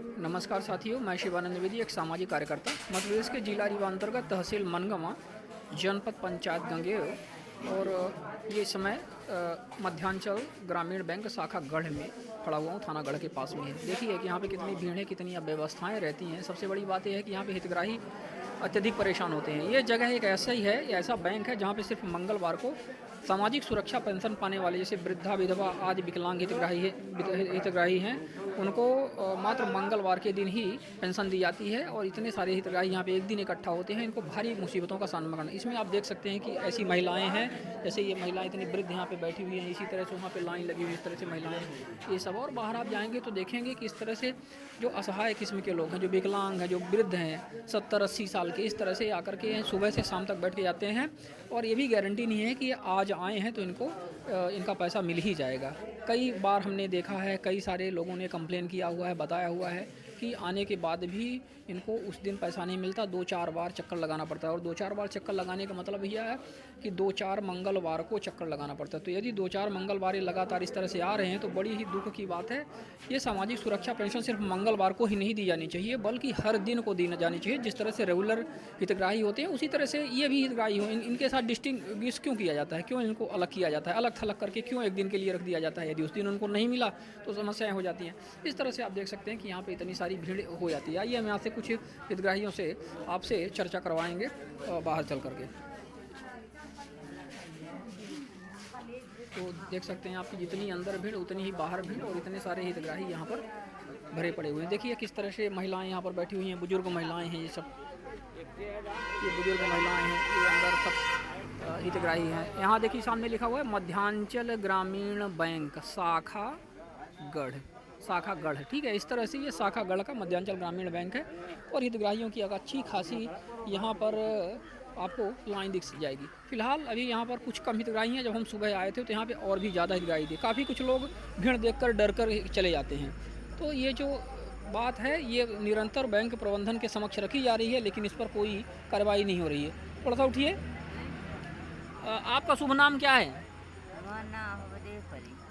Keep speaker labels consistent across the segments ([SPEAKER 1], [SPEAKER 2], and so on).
[SPEAKER 1] नमस्कार साथियों, मैं शिवानंद द्विवेदी, एक सामाजिक कार्यकर्ता, मध्य प्रदेश के जिला रीवा अंतर्गत तहसील मनगवा, जनपद पंचायत गंगेर। और ये समय मध्यांचल ग्रामीण बैंक शाखा गढ़ में खड़ा हुआ हूँ, थाना गढ़ के पास में है। देखिए कि यहाँ पे कितनी भीड़ है, कितनी अव्यवस्थाएं रहती हैं। सबसे बड़ी बात यह है कि यहाँ पे हितग्राही अत्यधिक परेशान होते हैं। ये जगह एक ऐसा ही है, ऐसा बैंक है जहाँ पे सिर्फ मंगलवार को सामाजिक सुरक्षा पेंशन पाने वाले, जैसे वृद्धा, विधवा आदि विकलांग हितग्राही हैं, उनको मात्र मंगलवार के दिन ही पेंशन दी जाती है। और इतने सारे हितग्राही यहाँ पे एक दिन इकट्ठा होते हैं, इनको भारी मुसीबतों का सामना करना। इसमें आप देख सकते हैं कि ऐसी महिलाएं हैं, जैसे ये महिलाएं इतनी वृद्ध यहाँ पे बैठी हुई हैं, इसी तरह से वहाँ पे लाइन लगी हुई, इस तरह से महिलाएं ये सब। और बाहर आप जाएंगे तो देखेंगे कि इस तरह से जो असहाय किस्म के लोग हैं, जो विकलांग हैं, जो वृद्ध हैं 70-80 साल के, इस तरह से आकर के सुबह से शाम तक बैठ के जाते हैं। और ये भी गारंटी नहीं है कि आज आए हैं तो इनका पैसा मिल ही जाएगा। कई बार हमने देखा है, कई सारे लोगों ने कंप्लेन किया हुआ है, बताया हुआ है कि आने के बाद भी इनको उस दिन पैसा नहीं मिलता, 2-4 बार चक्कर लगाना पड़ता है। और 2-4 बार चक्कर लगाने का मतलब यह है कि 2-4 मंगलवार को चक्कर लगाना पड़ता है। तो यदि 2-4 मंगलवार लगातार इस तरह से आ रहे हैं तो बड़ी ही दुख की बात है। ये सामाजिक सुरक्षा पेंशन सिर्फ मंगलवार को ही नहीं दी जानी चाहिए, बल्कि हर दिन को दी जानी चाहिए। जिस तरह से रेगुलर हितग्राही होते हैं, उसी तरह से ये भी हितग्राही हो। इनके साथ डिस्टिंग्विश क्यों किया जाता है, क्यों इनको अलग किया जाता है, अलग थलग करके क्यों एक दिन के लिए रख दिया जाता है? यदि उस दिन उनको नहीं मिला तो समस्याएं हो जाती हैं। इस तरह से आप देख सकते हैं कि यहाँ पे इतनी सारी भीड़ हो जाती है। आइए हम यहाँ से कुछ हितग्राहियों से आपसे चर्चा करवाएंगे बाहर चल करके। तो देख सकते हैं आपकी जितनी अंदर भीड़ उतनी ही बाहर भीड़, और इतने सारे हितग्राही यहाँ पर भरे पड़े हुए हैं। देखिए किस तरह से महिलाएं यहाँ पर बैठी हुई हैं, बुजुर्ग महिलाएं हैं, ये बुजुर्ग महिलाएं हैं, ये अंदर सब हितग्राही हैं। यहाँ देखिए सामने लिखा हुआ है मध्यांचल ग्रामीण बैंक शाखा गढ़, ठीक है। इस तरह से ये शाखा गढ़ का मध्यांचल ग्रामीण बैंक है। और हितग्राहियों की अच्छी खासी यहाँ पर आपको लाइन दिख जाएगी। फिलहाल अभी यहाँ पर कुछ कम हितग्राही हैं। जब हम सुबह आए थे तो यहाँ पे और भी ज़्यादा हितग्राही थे। काफ़ी कुछ लोग भीड़ देखकर डर कर चले जाते हैं। तो ये जो बात है ये निरंतर बैंक प्रबंधन के समक्ष रखी जा रही है, लेकिन इस पर कोई कार्रवाई नहीं हो रही है। थोड़ा सा उठिए। आपका शुभ नाम क्या है?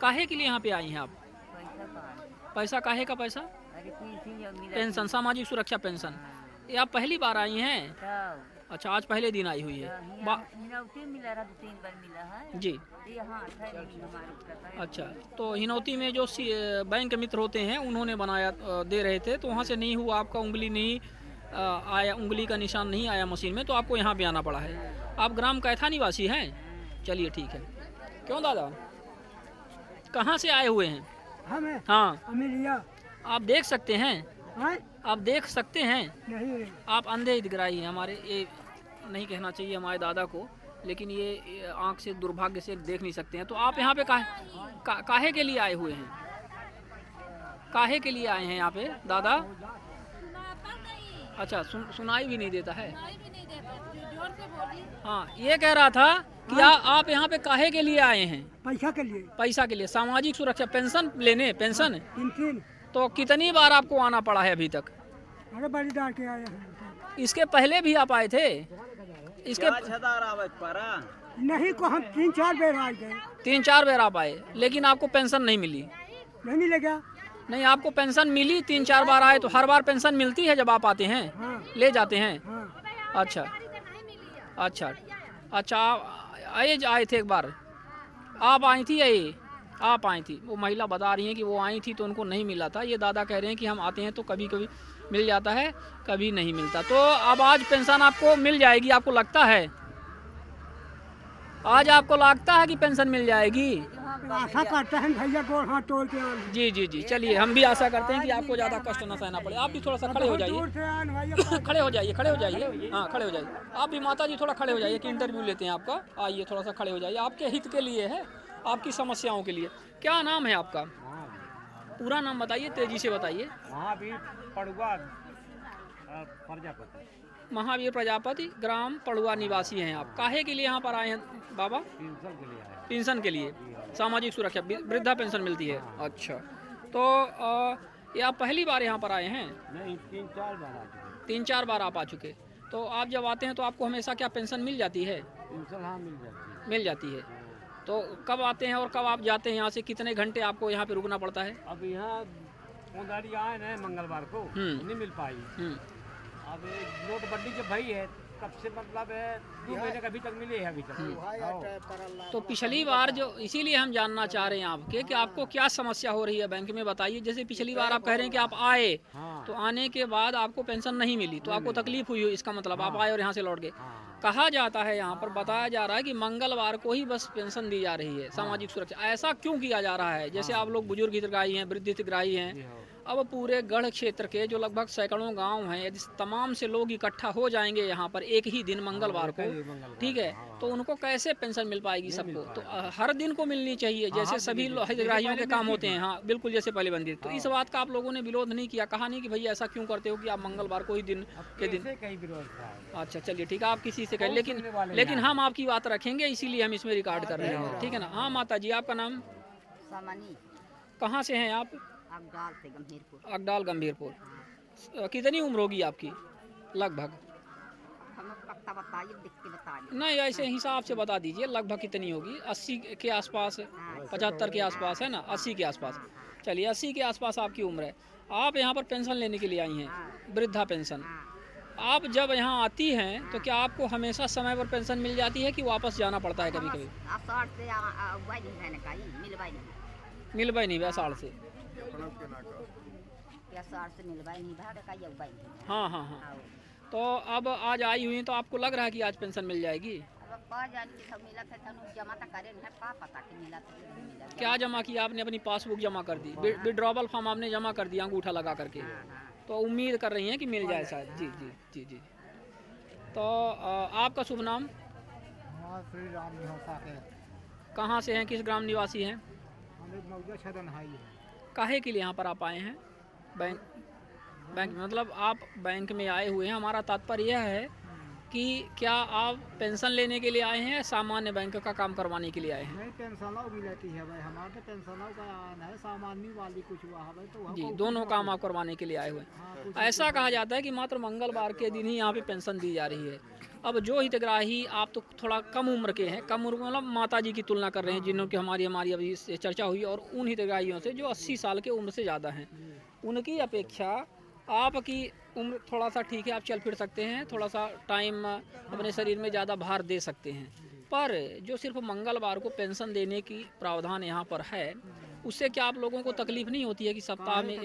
[SPEAKER 1] काहे के लिए यहाँ पे आई हैं आप? पैसा काहे का पैसा? पेंशन, सामाजिक सुरक्षा पेंशन। ये आप पहली बार आई हैं? अच्छा, आज पहले दिन आई हुई है।
[SPEAKER 2] मिला रहा, 2-3 बार मिला है
[SPEAKER 1] जी। अच्छा, तो हिनौती में जो बैंक मित्र होते हैं उन्होंने बनाया, दे रहे थे, तो वहाँ से नहीं हुआ, आपका उंगली नहीं आया, उंगली का निशान नहीं आया मशीन में, तो आपको यहाँ पे आना पड़ा है। आप ग्राम कैथा निवासी हैं? चलिए ठीक है। क्यों दादा, कहाँ से आए हुए हैं? हाँ, आप देख सकते हैं, आप देख सकते हैं।
[SPEAKER 3] नहीं,
[SPEAKER 1] आप अंधे हितग्राही हैं हमारे। ये नहीं कहना चाहिए हमारे दादा को, लेकिन ये आंख से दुर्भाग्य से देख नहीं सकते हैं। तो आप यहाँ पे काहे के लिए आए हुए हैं? काहे के लिए आए हैं यहाँ पे दादा? अच्छा, सुनाई भी नहीं देता है। हाँ, ये कह रहा था कि आप यहाँ पे काहे के लिए आए हैं?
[SPEAKER 3] पैसा के लिए।
[SPEAKER 1] पैसा के लिए, सामाजिक सुरक्षा पेंशन लेने। पेंशन
[SPEAKER 3] पेंशन
[SPEAKER 1] तो कितनी बार आपको आना पड़ा है अभी तक?
[SPEAKER 3] अरे बड़ी डाल के आए हैं।
[SPEAKER 1] इसके पहले भी आप आए थे? इसके
[SPEAKER 3] नहीं को हम 3-4 बार आए थे।
[SPEAKER 1] 3-4 बार आप आए, लेकिन आपको पेंशन नहीं मिली?
[SPEAKER 3] नहीं मिलेगा।
[SPEAKER 1] नहीं, आपको पेंशन मिली। 3-4 बार आए तो हर बार पेंशन मिलती है जब आप आते हैं?
[SPEAKER 3] हाँ।
[SPEAKER 1] ले जाते हैं?
[SPEAKER 3] हाँ।
[SPEAKER 1] अच्छा अच्छा अच्छा, आए थे एक बार? आप आई थी? आप आई थी? वो महिला बता रही हैं कि वो आई थी तो उनको नहीं मिला था। ये दादा कह रहे हैं कि हम आते हैं तो कभी कभी मिल जाता है, कभी नहीं मिलता। तो अब आज पेंशन आपको मिल जाएगी, आपको लगता है? आज आपको लगता है कि पेंशन मिल जाएगी?
[SPEAKER 3] आशा करते हैं भैया, गोड़ हाथ तोड़ते हैं।
[SPEAKER 1] जी जी जी, चलिए हम भी आशा करते हैं कि आपको ज़्यादा कष्ट न सहना पड़े। आप भी थोड़ा सा खड़े हो जाइए। खड़े हो जाइए, खड़े हो जाइए। हाँ, खड़े हो जाइए। आप भी माता जी थोड़ा खड़े हो जाइए कि इंटरव्यू लेते हैं आपका। आइए, थोड़ा सा खड़े हो जाइए। आपके हित के लिए है, आपकी समस्याओं के लिए। क्या नाम है आपका? पूरा नाम बताइए, तेजी से बताइए। महावीर प्रजापति, ग्राम पड़ुआ निवासी हैं आप। काहे के लिए यहाँ पर आए हैं बाबा? पेंशन के लिए, सामाजिक सुरक्षा, वृद्धा पेंशन मिलती है। अच्छा, तो ये आप पहली बार यहाँ पर आए हैं?
[SPEAKER 2] नहीं, 3-4 बार आ चुके।
[SPEAKER 1] 3-4 बार आप आ चुके। तो आप जब आते हैं तो आपको हमेशा क्या पेंशन मिल जाती है?
[SPEAKER 2] पेंशन हाँ मिल जाती है।
[SPEAKER 1] मिल जाती है। तो कब आते हैं और कब आप जाते हैं यहाँ से? कितने घंटे आपको यहाँ पे रुकना पड़ता है?
[SPEAKER 2] अब यहाँ वो गाड़ी आए ना मंगलवार को नहीं मिल पाई। अब नोटबंदी जब भई है तब से मतलब है 2 महीने का अभी तक मिले है अभी तक।
[SPEAKER 1] तो पिछली बार जो इसीलिए हम जानना चाह रहे हैं आपके कि आपको क्या समस्या हो रही है बैंक में, बताइए। जैसे पिछली बार आप कह रहे हैं कि आप आए तो आने के बाद आपको पेंशन नहीं मिली तो आपको तकलीफ हुई, इसका मतलब आप आए और यहाँ से लौट गए। कहा जाता है, यहाँ पर बताया जा रहा है कि मंगलवार को ही बस पेंशन दी जा रही है, सामाजिक सुरक्षा। ऐसा क्यों किया जा रहा है? जैसे आप लोग बुजुर्ग हितग्राही हैं, वृद्ध हितग्राही हैं, अब पूरे गढ़ क्षेत्र के जो लगभग सैकड़ों गांव हैं, यदि तमाम से लोग इकट्ठा हो जाएंगे यहाँ पर एक ही दिन मंगलवार को, ठीक है, तो उनको कैसे पेंशन मिल पाएगी सबको? तो हर दिन को मिलनी चाहिए जैसे सभी हितग्राहियों के काम होते हैं। हाँ बिल्कुल, जैसे पहले बंदी। तो इस बात का आप लोगों ने विरोध नहीं किया, कहा नहीं कि भैया ऐसा क्यों करते हो कि आप मंगलवार को ही दिन के दिन? अच्छा चलिए ठीक है, आप किसी से कहें, लेकिन हम आपकी बात रखेंगे, इसीलिए हम इसमें रिकॉर्ड कर रहे हैं, ठीक है ना। हाँ माता जी, आपका नाम? कहाँ से हैं आप? अगडाल गंभीरपुर। कितनी उम्र होगी आपकी लगभग? नहीं, ऐसे हिसाब से बता दीजिए लगभग कितनी होगी। 80 के आसपास, 75 के आसपास है ना, 80 के आसपास। चलिए 80 के आसपास आपकी उम्र है। आप यहाँ पर पेंशन लेने के लिए आई हैं, वृद्धा पेंशन। आप जब यहाँ आती हैं तो क्या आपको हमेशा समय पर पेंशन मिल जाती है कि वापस जाना पड़ता है कभी कभी? मिलवाई नहीं वैसाड़ से। हाँ हाँ हाँ। तो अब आज आई हुई तो आपको लग रहा है कि आज पेंशन मिल जाएगी? क्या जमा किया आपने? अपनी पासबुक जमा कर दी, विड्रॉवल फॉर्म आपने जमा कर दिया अंगूठा लगा करके, तो उम्मीद कर रही हैं कि मिल जाए शायद। जी जी जी जी। तो आपका शुभ नाम?
[SPEAKER 3] श्री राम निवासा के।
[SPEAKER 1] कहाँ से हैं, किस ग्राम निवासी हैं? काहे के लिए यहाँ पर आप आए हैं? बैंक मतलब आप बैंक में आए हुए हैं। हमारा तात्पर्य यह है कि क्या आप पेंशन लेने के लिए आए हैं या सामान्य बैंक का काम करवाने के लिए आए हैं?
[SPEAKER 3] नहीं, पेंशन भी लेती है भाई, हमारे पेंशन का है, सामान्य वाली कुछ हुआ है तो
[SPEAKER 1] जी, दोनों काम आप करवाने के लिए आए हुए हैं। ऐसा कहा जाता है कि मात्र मंगलवार के दिन ही यहाँ पे पेंशन दी जा रही है। अब जो हितग्राही, आप तो थोड़ा कम उम्र के हैं, कम उम्र मतलब माता जी की तुलना कर रहे हैं जिनकी हमारी अभी से चर्चा हुई, और उन हितग्राहियों से जो 80 साल के उम्र से ज़्यादा हैं, उनकी अपेक्षा आपकी उम्र थोड़ा सा ठीक है, आप चल फिर सकते हैं, थोड़ा सा टाइम अपने शरीर में ज़्यादा भार दे सकते हैं। पर जो सिर्फ मंगलवार को पेंशन देने की प्रावधान यहाँ पर है, उससे क्या आप लोगों को तकलीफ नहीं होती है कि सप्ताह में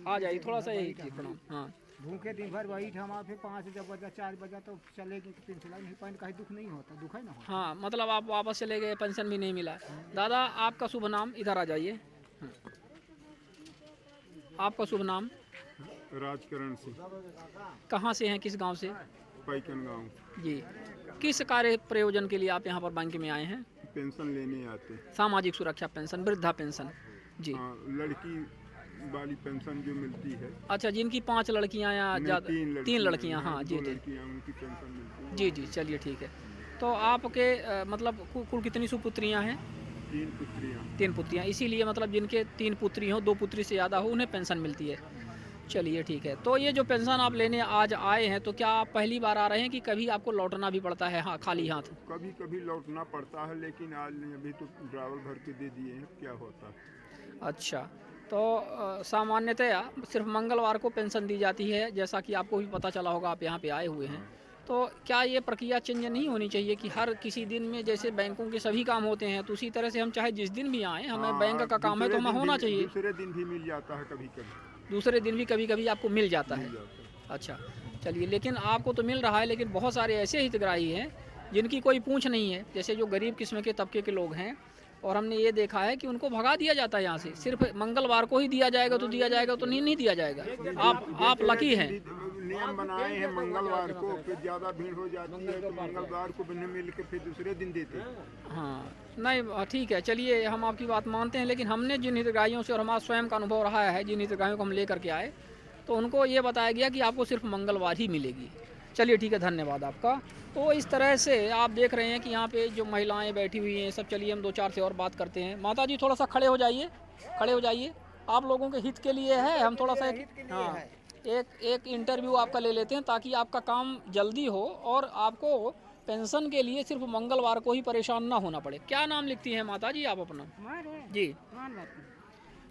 [SPEAKER 1] आ जाइए? थोड़ा सा यही प्रणाम। हाँ,
[SPEAKER 3] भूखे दिन भर वही हम फिर 5 बजे 4 बजे तो चलेगी, पेंशन नहीं पाए, कहीं दुख नहीं होता, दुख है ना।
[SPEAKER 1] हाँ, मतलब आप वापस चले गए, पेंशन भी नहीं मिला। दादा आपका शुभ नाम? इधर आ जाइए। आपका शुभ नाम?
[SPEAKER 4] राजकरण सिंह।
[SPEAKER 1] कहाँ से हैं, किस गांव से?
[SPEAKER 4] पैकन गांव।
[SPEAKER 1] जी, किस कार्य प्रयोजन के लिए आप यहाँ पर बैंक में आए हैं?
[SPEAKER 4] पेंशन लेने आते।
[SPEAKER 1] सामाजिक सुरक्षा पेंशन, वृद्धा पेंशन। जी,
[SPEAKER 4] लड़की वाली पेंशन जो मिलती है।
[SPEAKER 1] अच्छा, जिनकी 5 लड़कियाँ या ज़्यादा? 3 लड़कियाँ। हाँ जी जी,
[SPEAKER 4] उनकी पेंशन मिलती है।
[SPEAKER 1] जी जी, चलिए ठीक है। तो आपके मतलब कुल कितनी सुपुत्रियाँ हैं?
[SPEAKER 4] 3 पुत्रियाँ।
[SPEAKER 1] 3 पुत्रियाँ, इसीलिए मतलब जिनके 3 पुत्री हो, 2 पुत्री से ज़्यादा हो, उन्हें पेंशन मिलती है। चलिए ठीक है। तो ये जो पेंशन आप लेने आज आए हैं, तो क्या आप पहली बार आ रहे हैं कि कभी आपको लौटना भी पड़ता है? हाँ, खाली हाथ?
[SPEAKER 4] कभी कभी लौटना पड़ता है, लेकिन आज नहीं, अभी तो ड्राइवर भर के दे दिए हैं, क्या होता है।
[SPEAKER 1] अच्छा, तो सामान्यतया सिर्फ मंगलवार को पेंशन दी जाती है, जैसा कि आपको भी पता चला होगा, आप यहाँ पे आए हुए हैं। तो क्या ये प्रक्रिया चेंज नहीं होनी चाहिए कि हर किसी दिन में, जैसे बैंकों के सभी काम होते हैं, तो उसी तरह से हम चाहे जिस दिन भी आएँ, हमें बैंक का काम है तो हमें होना चाहिए।
[SPEAKER 4] दूसरे दिन भी मिल जाता है, कभी कभी
[SPEAKER 1] दूसरे दिन भी कभी कभी आपको मिल जाता है। अच्छा चलिए, लेकिन आपको तो मिल रहा है, लेकिन बहुत सारे ऐसे हितग्राही हैं जिनकी कोई पूंछ नहीं है, जैसे जो गरीब किस्म के तबके के लोग हैं, और हमने ये देखा है कि उनको भगा दिया जाता है यहाँ से। सिर्फ मंगलवार को ही दिया जाएगा तो दिया जाएगा, तो नहीं दिया जाएगा। आप लकी हैं।
[SPEAKER 4] नियम बनाए हैं मंगलवार को, फिर ज़्यादा भीड़ हो जाती है तो मंगलवार को भी मिल के फिर दूसरे दिन देते हैं।
[SPEAKER 1] हाँ नहीं, ठीक है, चलिए हम आपकी बात मानते हैं, लेकिन हमने जिन हितग्राहियों से, और हमारा स्वयं का अनुभव रहा है, जिन हितग्राहियों को हम लेकर के आए, तो उनको ये बताया गया कि आपको सिर्फ मंगलवार ही मिलेगी। चलिए ठीक है, धन्यवाद आपका। तो इस तरह से आप देख रहे हैं कि यहाँ पे जो महिलाएं बैठी हुई हैं सब। चलिए हम 2-4 से और बात करते हैं। माता जी थोड़ा सा खड़े हो जाइए, खड़े हो जाइए। आप लोगों के हित के लिए है, हम थोड़ा सा एक इंटरव्यू आपका ले लेते हैं, ताकि आपका काम जल्दी हो और आपको पेंशन के लिए सिर्फ मंगलवार को ही परेशान ना होना पड़े। क्या नाम लिखती हैं माता जी आप अपना? जी,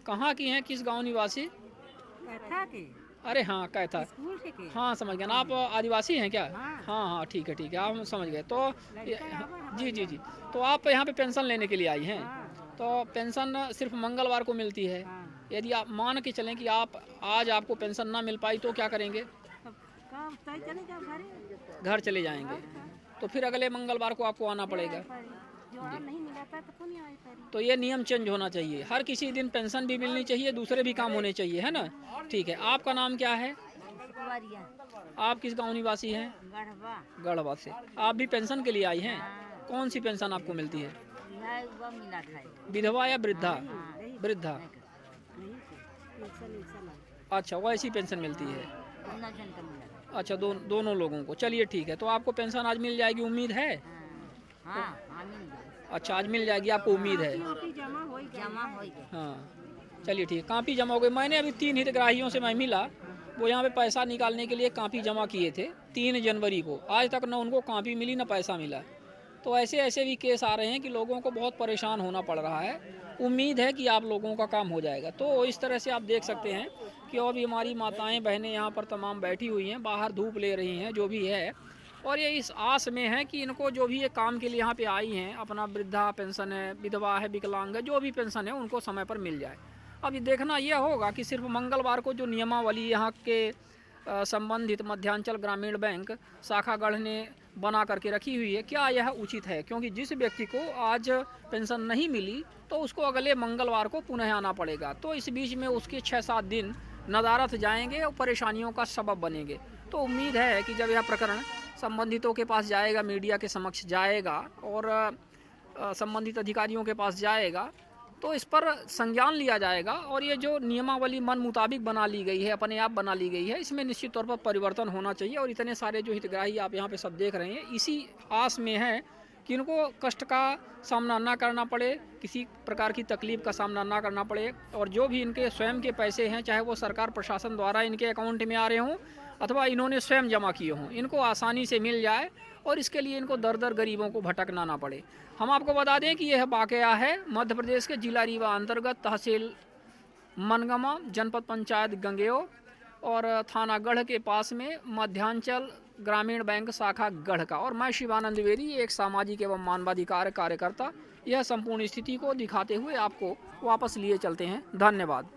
[SPEAKER 1] कहाँ की हैं, किस गांव निवासी?
[SPEAKER 5] कैथा के
[SPEAKER 1] अरे हाँ कैथा,
[SPEAKER 5] स्कूल के
[SPEAKER 1] हाँ समझ गया ना। आप आदिवासी हैं क्या?
[SPEAKER 5] हाँ।
[SPEAKER 1] हाँ हाँ ठीक है हम समझ गए। तो
[SPEAKER 5] लड़का यहाँ पर
[SPEAKER 1] जी जी जी, तो आप यहाँ पे पेंशन लेने के लिए आई हैं।
[SPEAKER 5] हाँ।
[SPEAKER 1] तो पेंशन सिर्फ मंगलवार को मिलती है।
[SPEAKER 5] हाँ।
[SPEAKER 1] यदि आप मान के चलें कि आप आज आपको पेंशन ना मिल पाई तो क्या करेंगे?
[SPEAKER 5] तब कब तय चले जाओ घरे
[SPEAKER 1] घर चले जाएंगे। तो फिर अगले मंगलवार को आपको आना पड़ेगा।
[SPEAKER 5] जो और नहीं मिला था तो नहीं आई पारी।
[SPEAKER 1] तो ये नियम चेंज होना चाहिए, हर किसी दिन पेंशन भी मिलनी चाहिए, दूसरे भी काम होने चाहिए, है ना। ठीक है, आपका नाम क्या है?
[SPEAKER 5] कुंवरिया
[SPEAKER 1] आप किस गांव निवासी हैं?
[SPEAKER 5] गढ़वा
[SPEAKER 1] गढ़वा से। आप भी पेंशन के लिए आई हैं?
[SPEAKER 5] हाँ।
[SPEAKER 1] कौन सी पेंशन आपको मिलती है?
[SPEAKER 5] यह हुआ मिला खाए
[SPEAKER 1] विधवा या वृद्धा?
[SPEAKER 5] हाँ।
[SPEAKER 1] वृद्धा।
[SPEAKER 5] नहीं पेंशन
[SPEAKER 1] अच्छा, वैसी पेंशन मिलती है।
[SPEAKER 5] अपना जन का मिला
[SPEAKER 1] अच्छा, दोनों लोगों को। चलिए ठीक है, तो आपको पेंशन आज मिल जाएगी, उम्मीद है?
[SPEAKER 5] हाँ हाँ मिल गई।
[SPEAKER 1] अच्छा, आज मिल जाएगी, आपको उम्मीद है?
[SPEAKER 5] जमा हो गई।
[SPEAKER 1] हाँ चलिए ठीक है, कापी जमा हो गई। मैंने अभी 3 हितग्राहियों से मैं मिला, वो यहाँ पे पैसा निकालने के लिए कापी जमा किए थे 3 जनवरी को। आज तक न उनको कापी मिली न पैसा मिला। तो ऐसे भी केस आ रहे हैं कि लोगों को बहुत परेशान होना पड़ रहा है। उम्मीद है कि आप लोगों का काम हो जाएगा। तो इस तरह से आप देख सकते हैं कि और भी हमारी माताएं बहनें यहाँ पर तमाम बैठी हुई हैं, बाहर धूप ले रही हैं, जो भी है। और ये इस आस में है कि इनको जो भी ये काम के लिए यहाँ पे आई हैं, अपना वृद्धा पेंशन है, विधवा है, विकलांग है, जो भी पेंशन है उनको समय पर मिल जाए। अब ये देखना यह होगा कि सिर्फ मंगलवार को जो नियमावली यहाँ के संबंधित मध्यांचल ग्रामीण बैंक शाखागढ़ ने बना करके रखी हुई है, क्या यह उचित है? क्योंकि जिस व्यक्ति को आज पेंशन नहीं मिली तो उसको अगले मंगलवार को पुनः आना पड़ेगा। तो इस बीच में उसके 6-7 दिन नदारत जाएंगे और परेशानियों का सबब बनेंगे। तो उम्मीद है कि जब यह प्रकरण संबंधितों के पास जाएगा, मीडिया के समक्ष जाएगा और संबंधित अधिकारियों के पास जाएगा, तो इस पर संज्ञान लिया जाएगा। और ये जो नियमावली मन मुताबिक बना ली गई है, अपने आप बना ली गई है, इसमें निश्चित तौर पर परिवर्तन होना चाहिए। और इतने सारे जो हितग्राही आप यहाँ पे सब देख रहे हैं, इसी आस में है कि इनको कष्ट का सामना ना करना पड़े, किसी प्रकार की तकलीफ का सामना ना करना पड़े। और जो भी इनके स्वयं के पैसे हैं, चाहे वो सरकार प्रशासन द्वारा इनके अकाउंट में आ रहे हों अथवा इन्होंने स्वयं जमा किए हों, इनको आसानी से मिल जाए और इसके लिए इनको दर दर गरीबों को भटकना ना पड़े। हम आपको बता दें कि यह वाक़या है मध्य प्रदेश के जिला रीवा अंतर्गत तहसील मनगमा, जनपद पंचायत गंगेओ और थाना गढ़ के पास में मध्यांचल ग्रामीण बैंक शाखा गढ़ का। और मैं शिवानंद द्विवेदी, एक सामाजिक एवं मानवाधिकार कार्यकर्ता, यह संपूर्ण स्थिति को दिखाते हुए आपको वापस लिए चलते हैं। धन्यवाद।